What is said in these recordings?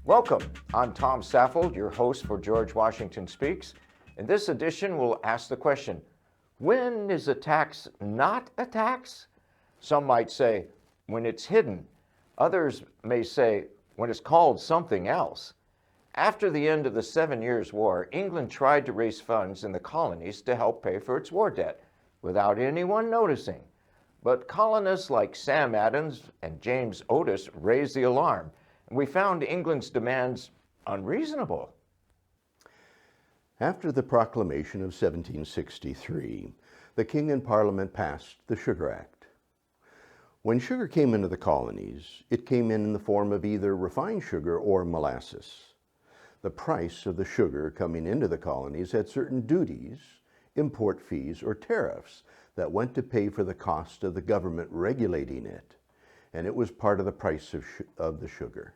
Welcome. I'm Tom Saffold, your host for George Washington Speaks. In this edition, we'll ask the question, when is a tax not a tax? Some might say, when it's hidden. Others may say, when it's called something else. After the end of the 7 Years' War, England tried to raise funds in the colonies to help pay for its war debt, without anyone noticing. But colonists like Sam Adams and James Otis raised the alarm, and we found England's demands unreasonable. After the proclamation of 1763, the King and Parliament passed the Sugar Act. When sugar came into the colonies, it came in the form of either refined sugar or molasses. The price of the sugar coming into the colonies had certain duties, import fees, or tariffs that went to pay for the cost of the government regulating it, and it was part of the price of the sugar.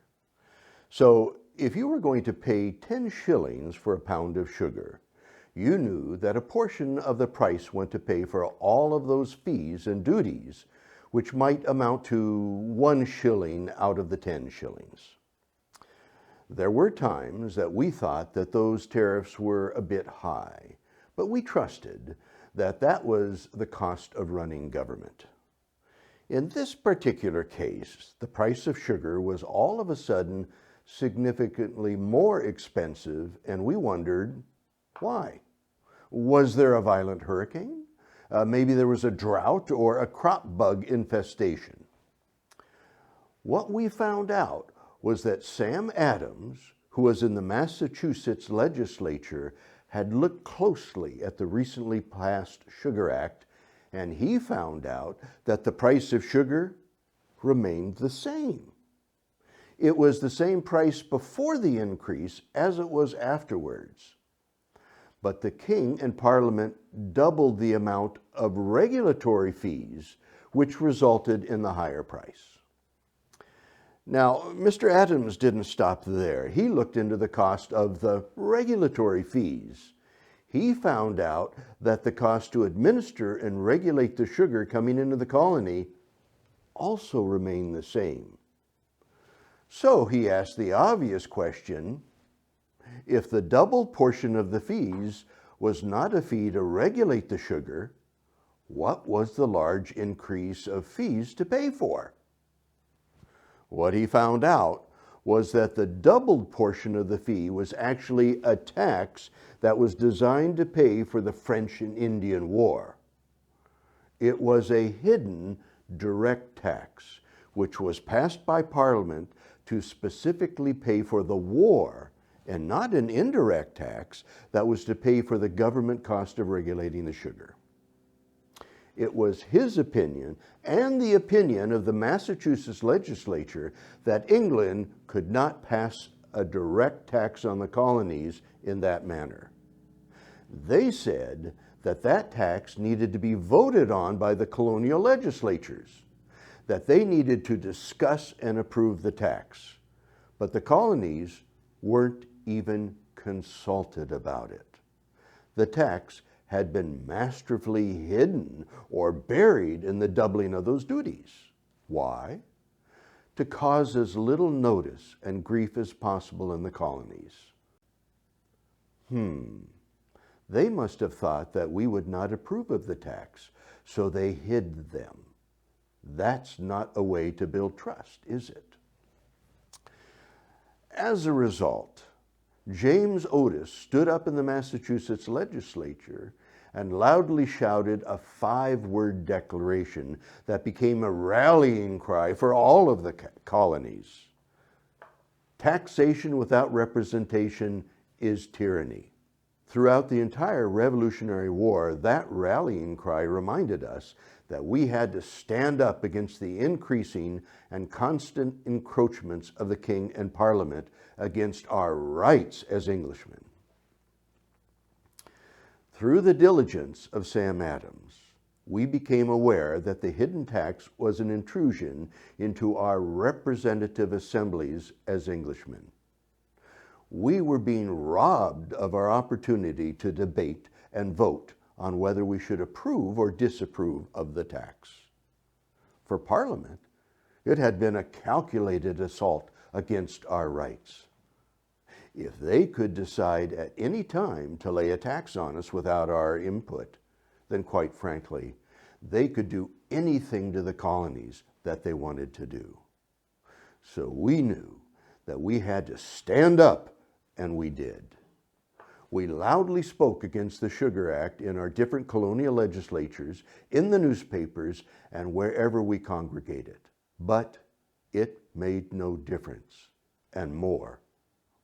So if you were going to pay 10 shillings for a pound of sugar, you knew that a portion of the price went to pay for all of those fees and duties, which might amount to 1 shilling out of the 10 shillings. There were times that we thought that those tariffs were a bit high, but we trusted that that was the cost of running government. In this particular case, the price of sugar was all of a sudden significantly more expensive, and we wondered why. Was there a violent hurricane? Maybe there was a drought or a crop bug infestation. What we found out was that Sam Adams, who was in the Massachusetts legislature, had looked closely at the recently passed Sugar Act, and he found out that the price of sugar remained the same. It was the same price before the increase as it was afterwards. But the King and Parliament doubled the amount of regulatory fees, which resulted in the higher price. Now, Mr. Adams didn't stop there. He looked into the cost of the regulatory fees. He found out that the cost to administer and regulate the sugar coming into the colony also remained the same. So he asked the obvious question, if the doubled portion of the fees was not a fee to regulate the sugar, what was the large increase of fees to pay for? What he found out was that the doubled portion of the fee was actually a tax that was designed to pay for the French and Indian War. It was a hidden direct tax, which was passed by Parliament to specifically pay for the war, and not an indirect tax that was to pay for the government cost of regulating the sugar. It was his opinion and the opinion of the Massachusetts legislature that England could not pass a direct tax on the colonies in that manner. They said that that tax needed to be voted on by the colonial legislatures, that they needed to discuss and approve the tax. But the colonies weren't even consulted about it. The tax had been masterfully hidden or buried in the doubling of those duties. Why? To cause as little notice and grief as possible in the colonies. They must have thought that we would not approve of the tax, so they hid them. That's not a way to build trust, is it? As a result, James Otis stood up in the Massachusetts legislature and loudly shouted a 5-word declaration that became a rallying cry for all of the colonies. Taxation without representation is tyranny. Throughout the entire Revolutionary War, that rallying cry reminded us that we had to stand up against the increasing and constant encroachments of the King and Parliament against our rights as Englishmen. Through the diligence of Sam Adams, we became aware that the hidden tax was an intrusion into our representative assemblies as Englishmen. We were being robbed of our opportunity to debate and vote on whether we should approve or disapprove of the tax. For Parliament, it had been a calculated assault against our rights. If they could decide at any time to lay a tax on us without our input, then quite frankly, they could do anything to the colonies that they wanted to do. So we knew that we had to stand up, and we did. We loudly spoke against the Sugar Act in our different colonial legislatures, in the newspapers, and wherever we congregated. But it made no difference, and more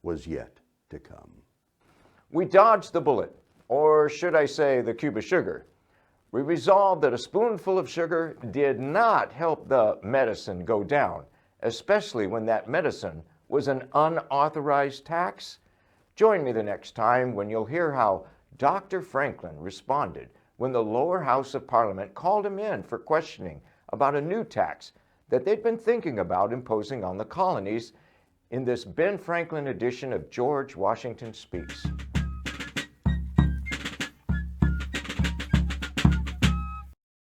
was yet to come. We dodged the bullet, or should I say the cube of sugar. We resolved that a spoonful of sugar did not help the medicine go down, especially when that medicine was an unauthorized tax. Join me the next time when you'll hear how Dr. Franklin responded when the lower house of Parliament called him in for questioning about a new tax that they'd been thinking about imposing on the colonies in this Ben Franklin edition of George Washington Speaks.